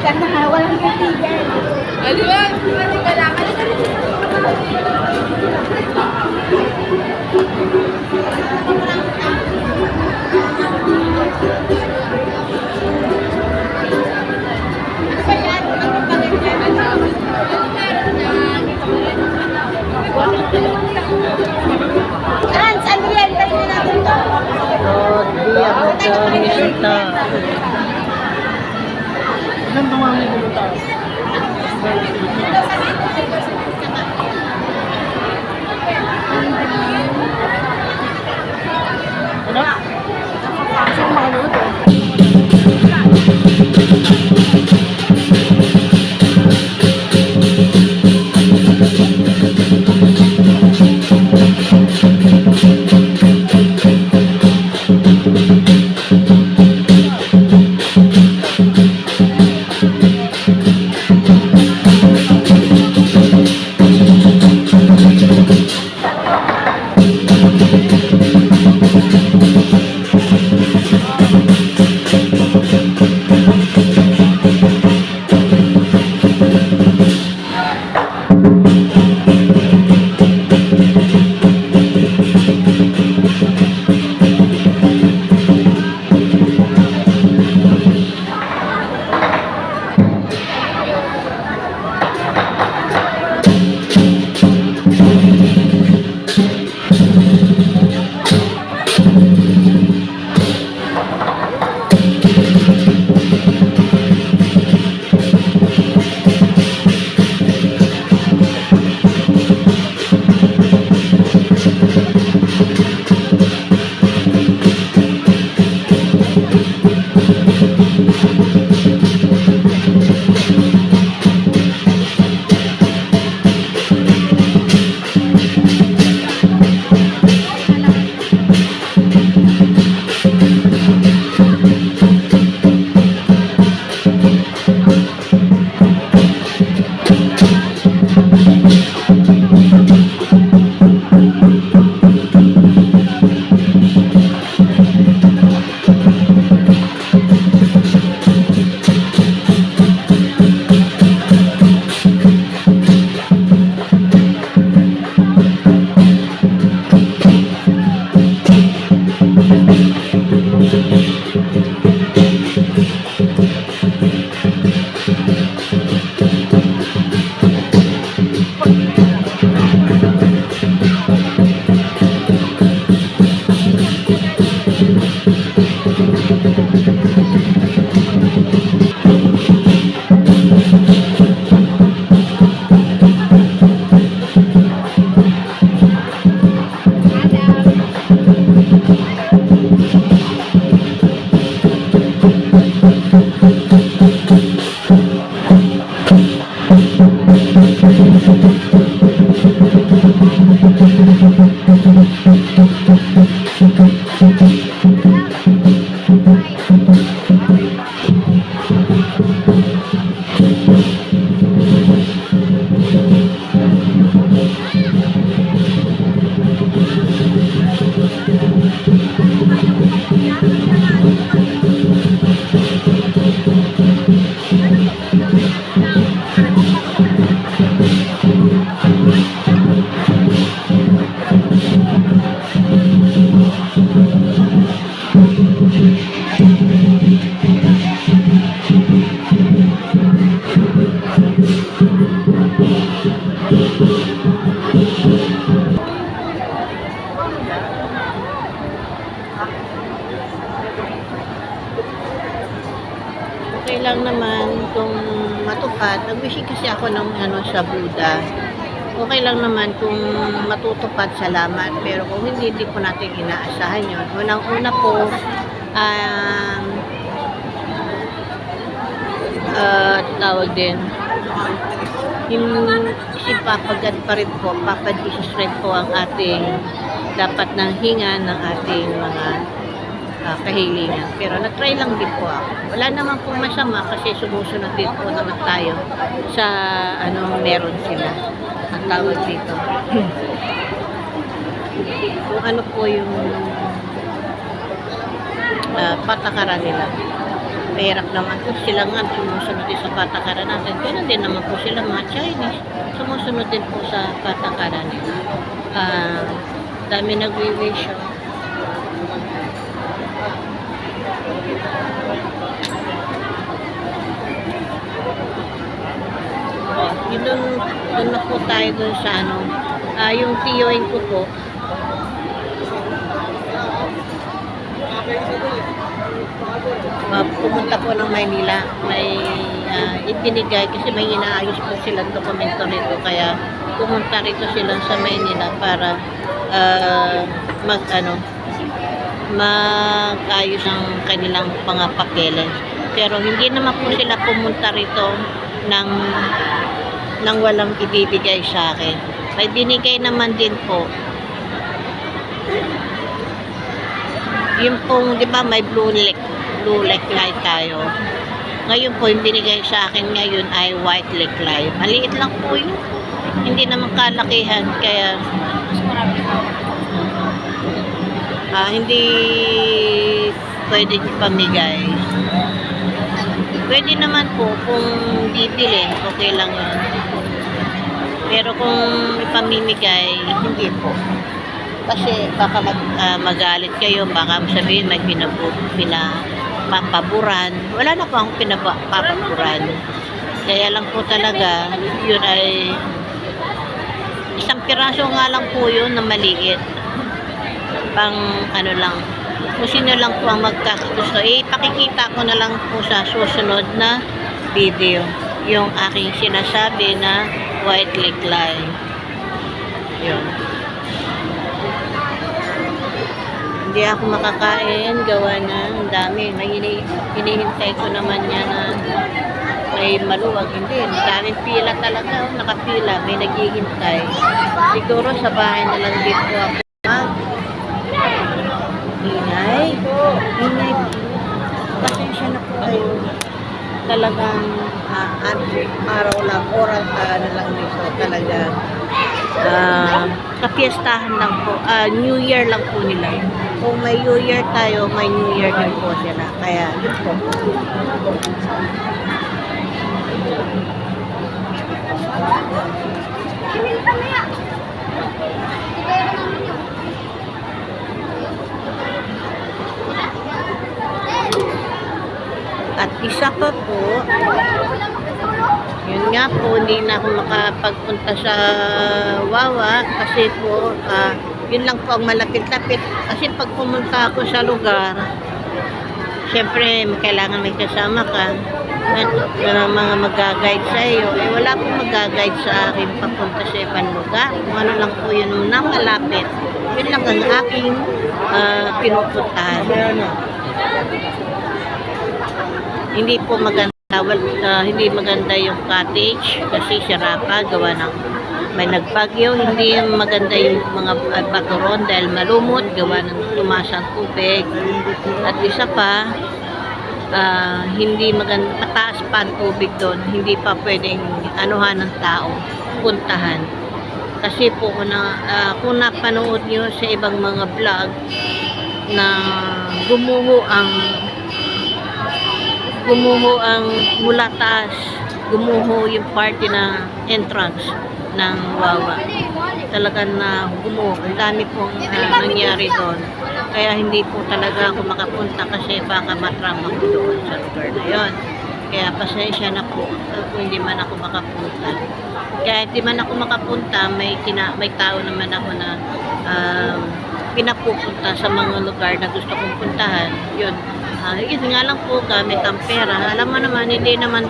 Ganda nga, walang kaibigan. Di ba? Di ba lang? Saan? Saan yan? Tayo natin to. Dia Margarita. Ilan tumami dito tayo? Ano? Saan makaluto? Okay lang naman kung matupad. Nag-wishing kasi ako ng sa Buddha. Okay lang naman kung matutupad, salamat. Pero kung hindi po natin inaasahan yun. Unang-una po, tawag din, yung si Papa God pa rin po, Papa Jesus rin po ang ating dapat nang hinga ng ating mga kahilingan. Pero nag-try lang din po ako. Wala naman pong masama kasi sumusunod din po naman tayo sa meron sila. Ang tawag dito. Kung ano po yung patakaran nila. Mahirap naman po sila nga sumusunod din sa patakaran natin. Ganun din naman po sila mga Chinese. Sumusunod din po sa patakaran nila. Dami nagwi-wish. Doon na po tayo doon sa ano. Yung tiyuin ko po. Pumunta po ng Maynila. May ibinigay kasi may inaayos po silang dokumento rito. Kaya pumunta rito sila sa Maynila para mag-ayos ang kanilang mga papeles. Pero hindi naman po sila pumunta rito nang walang ibibigay sa akin. May binigay naman din po. Yung pong, di ba, may blue lake light tayo. Ngayon po, yung binigay sa akin ngayon ay white lake light. Maliit lang po yun. Hindi naman kalakihan. Kaya, hindi pwede pamigay. Pwede naman po kung bibili, okay lang yun. Pero kung ipamimigay, hindi po. Kasi baka magalit kayo, baka sabihin may pinapapaburan. Wala na po akong pinapapaburan. Kaya lang po talaga, yun ay isang piraso nga lang po yun na maliit. Pang ano lang, kung sino lang po ang magkakagusto, pakikita ko na lang po sa susunod na video yung aking sinasabi na white lake line. Yun. Hindi ako makakain, gawa na ang dami. Hinihintay ko naman niya na may maluwag. Hindi, daming pila talaga. Nakapila, may naghihintay. Siguro sa bahay na lang din po ako. Ingay po. Pasensya na po kayo. Talagang araw lang, oras na lang dito. Talagang kapiestahan lang po. New Year lang po nila. Kung may New Year tayo, may New Year din po sila. Kaya, yun po. At isa pa po, yun nga po, hindi na ako makapagpunta sa Wawa kasi po, yun lang po ang malapit-lapit. Kasi pag pumunta ako sa lugar, syempre, kailangan may kasama ka na mga mag-guide sa iyo. Eh, wala pong mag-guide sa akin papunta sa ibang lugar. Kung ano lang po yun na malapit. Yun lang ang aking pinupuntahan. Hindi po maganda. Hindi maganda yung cottage kasi sira pa, gawa ng may nagbagyo. Hindi maganda yung mga baturon dahil malumot, gawa ng tumaas ang tubig. At isa pa, hindi maganda, mataas pa ang tubig doon. Hindi pa pwedeng anuhan ng tao, puntahan. Kasi po kung napanood nyo sa ibang mga vlog na gumuho ang mula taas, gumuho yung party na entrance ng Wawa. Talagang na gumuho. Ang dami pong nangyari doon. Kaya hindi po talaga ako makapunta kasi baka matrama ko doon sa lugar na yon. Kaya pasensya na po kung hindi man ako makapunta. Kaya hindi man ako makapunta, may tao naman ako na pinapupunta sa mga lugar na gusto kong puntahan. Yun nga lang po, gamit ang pera. Alam mo naman, hindi naman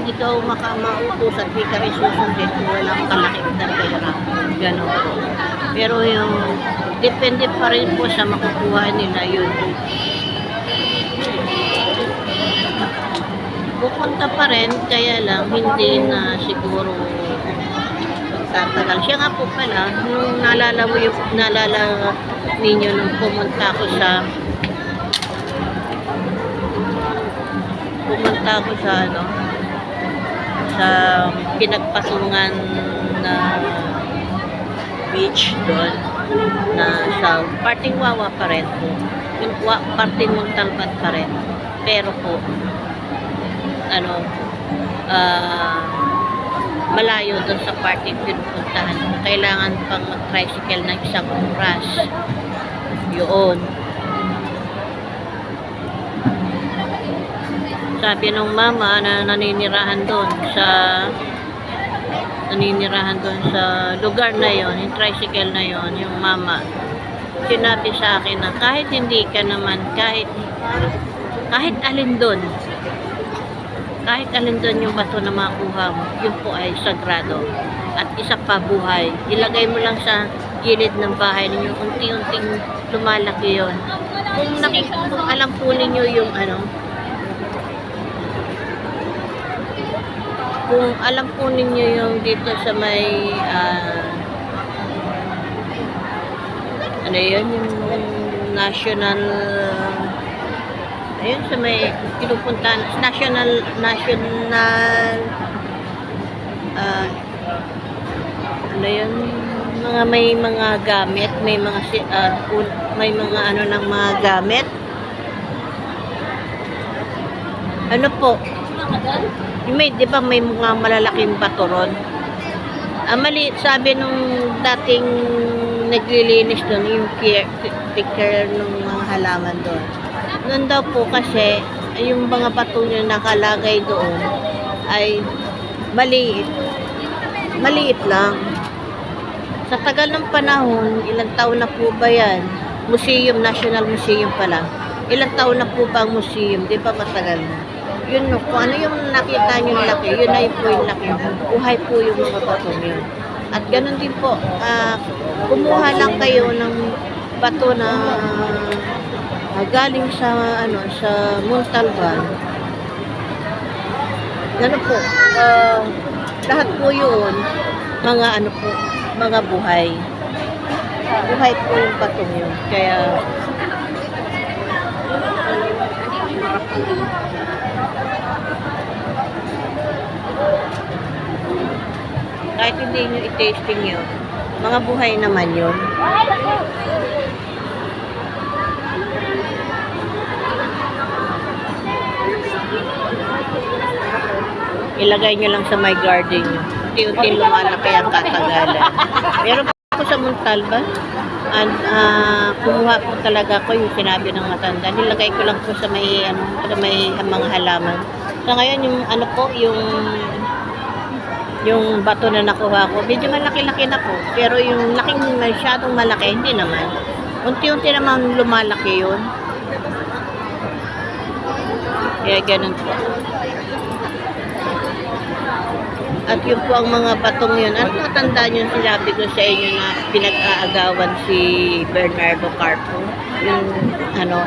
ikaw mautos at di ka rin susundin kung walang kalakit na pera. Ganon po. Pero yung depende pa rin po sa makukuha nila yun. Pupunta pa rin, kaya lang hindi na siguro tatagal. Siya nga po pala, nung naalala ninyo nung pumunta ako sa pinagpatungan na beach doon na sa parting Wawa pa rin po. parte Montalban pa rin. Pero po, ano, malayo doon sa party pinupuntahan. Kailangan pang mag-tricycle ng isang oras. Yun. Sabi nung mama na naninirahan doon sa lugar na yon, yung tricycle na yon, yung mama, sinabi sa akin na kahit hindi ka naman, kahit alin doon yung bato na makuha mo, yun po ay sagrado. At isa pa, buhay. Ilagay mo lang sa gilid ng bahay ninyo, unti-unting lumalaki yon. Kung alam po ninyo yung kung alam po ninyo yung dito sa may yung national, ayun sa may pinupuntahan, national may mga gamit, may mga ng mga gamit. Po, may, di ba may mga malalaking bato ron? Mali, sabi nung dating naglilinis doon, yung care ng mga halaman doon. Noon daw po kasi, yung mga bato nyo nakalagay doon ay maliit. Maliit lang. Sa tagal ng panahon, ilang taon na po ba yan? Museum, National Museum pala. Ilang taon na po ba ang museum? Di ba matagal na? Yun, kung ano yung nakita nyo laki, yun ay po yung laki. Buhay po yung mga bato nyo. At ganun din po, kumuha lang kayo ng bato na galing sa Montalban. Ganun po, lahat po yun, mga buhay. Buhay po yung bato nyo. Kaya, kahit hindi nyo i-tasting yun, mga buhay naman yun. Ilagay nyo lang sa my garden nyo. Unti-unti lumalaki ang katagalan. Meron po ako sa Montalban. And kumuha po talaga ko yung sinabi ng matanda. Nilagay ko lang po sa may mga halaman. So ngayon yung bato na nakuha ko, medyo malaki-laki na po. Pero yung laking masyadong malaki, hindi naman. Unti-unti naman lumalaki yun. Kaya ganun po. At yun po ang mga batong yun. At natandaan yung sinabi ko sa inyo na pinag-aagawan si Bernardo Carpo.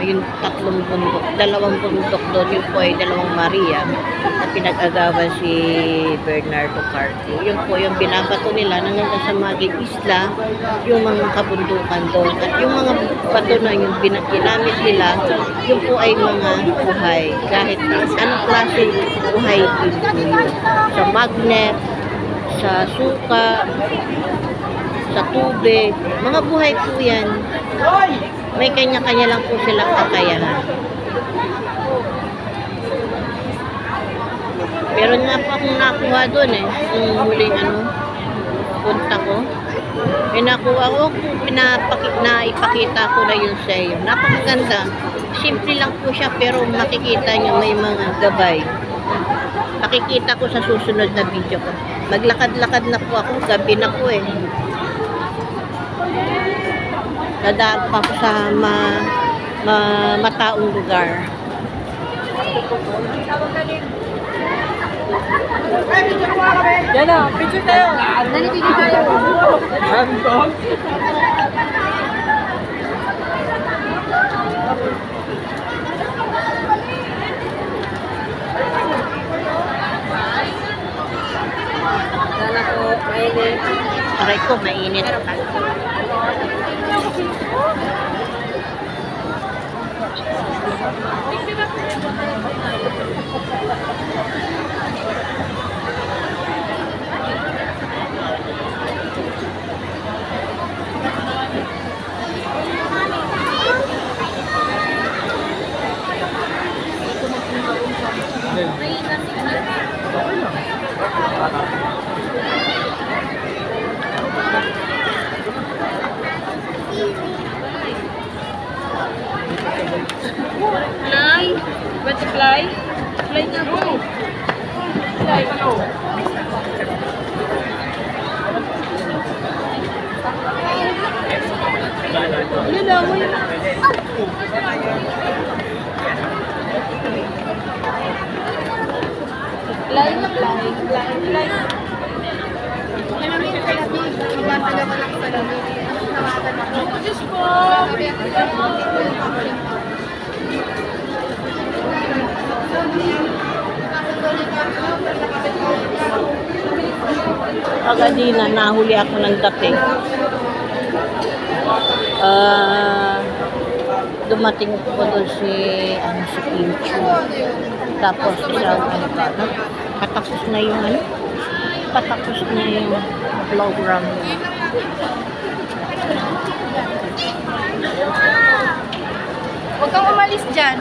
Yung tatlong bundok, dalawang bundok doon, yung po ay dalawang Maria na pinag-agawan si Bernardo Carpo. Yun po yung binabato nila na nasa maging isla, yung mga kabundukan doon. At yung mga bato na yung ginamit nila, yun po ay mga buhay. Kahit anong klase buhay din po yun. Sa magnet, sa suka, sa tubig, mga buhay po yan. May kanya-kanya lang po silang kakayahan. Meron nga po akong nakuha doon yung huling punta ko. May nakuha ko, naipakita ko na yun sa iyo. Napakaganda. Simple lang po siya pero makikita nyo may mga gabay. Makikita ko sa susunod na video ko. Maglakad-lakad na po ako, gabi na po Dadaan pa ako sa mataong lugar. Yan na, picture tayo. Nalipigil tayo. Sana po, mainit. Aray ko, mainit. Fly? Butterfly? Fly na po. Fly. Yun lang, yun lang. Fly na fly. Fly, fly. Malamig sa lamig. Ibasag ako lang sa lamig. Nawagan ako. Diyos po. Kagadina, nahuli ako ng dating. Dumating po doon si Kim Chu. Tapos patapos na yung patapos na yung program. Huwag kang umalis dyan.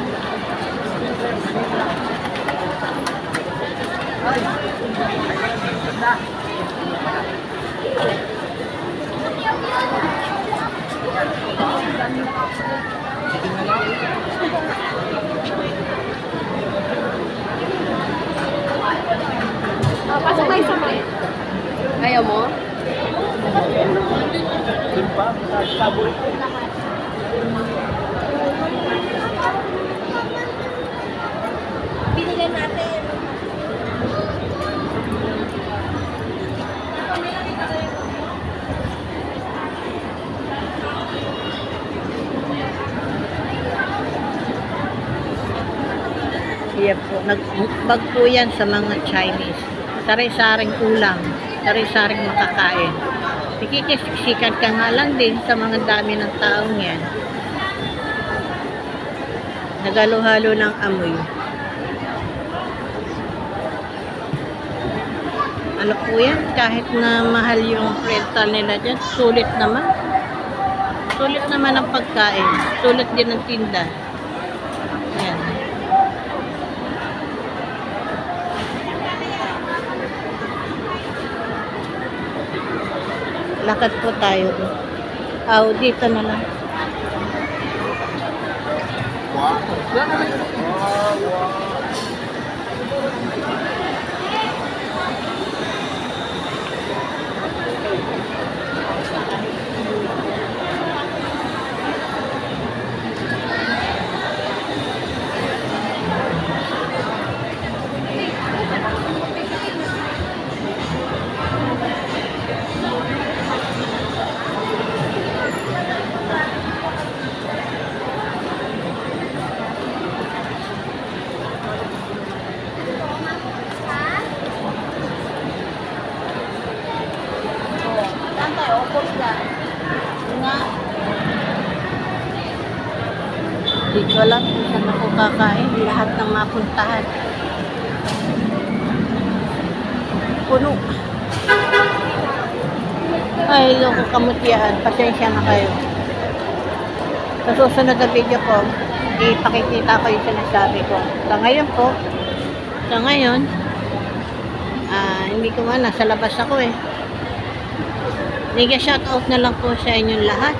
Pasok tayo sa may. Ayaw mo? Binigyan natin. Yan po, nagbag po yan sa mga Chinese. Sari-saring ulam, sari-saring makakain. Nakikisiksikan ka nga lang din sa mga dami ng taong yan. Nagalo-halo ng amoy. Ano po yan? Kahit na mahal yung rental nila dyan, sulit naman. Sulit naman ang pagkain. Sulit din ang tinda. Yan. Lakad po tayo. Dito na lang. Saan tayo? Opos ka. Nga. Dito lang kung saan ako kakain. Lahat ng mapuntahan. Puno. Ay, loko kamutihan. Pasensya na kayo. Sa susunod na video ko, ipakikita ko yung sinasabi ko. Sa ngayon po, hindi ko man, nasa labas ako eh. Shoutout na lang po sa inyong lahat.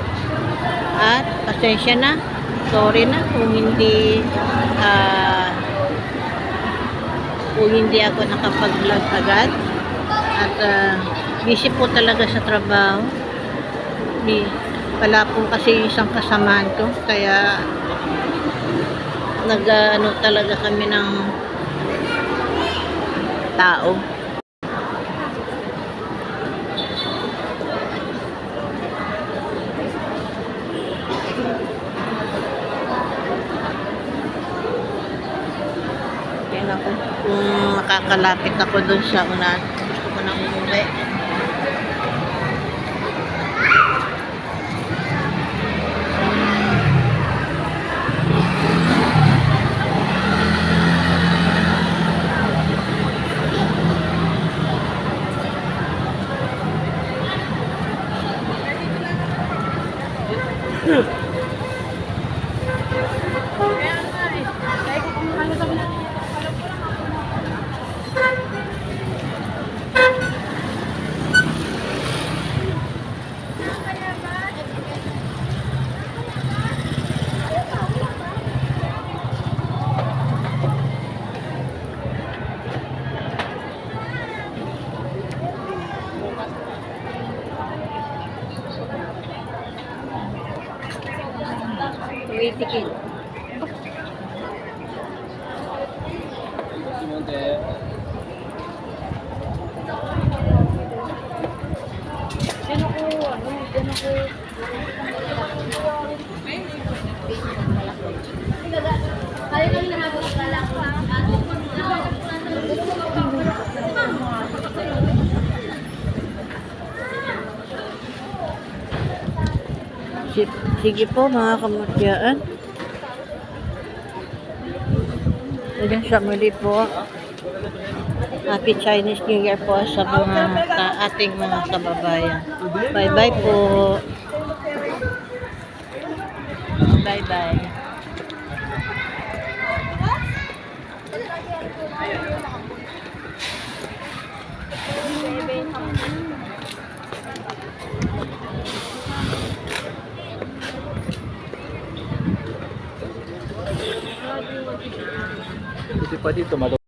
At pasensya na. Sorry na kung hindi ako nakapag-vlog agad. At busy po talaga sa trabaho. Wala po kasi isang kasamahan ko. Kaya nag-ano talaga kami ng tao. Kung makakalapit ako doon sa unahan, gusto ko nang umuwi. Tikit. Yan ako, yan ako. Kaya kami nahabang kalak pa. Sige po mga kamutyaan. Hanggang sa muli po. Happy Chinese New Year po sa mga ating mga kababayan. Bye-bye po. Bye-bye. Buti pa dito,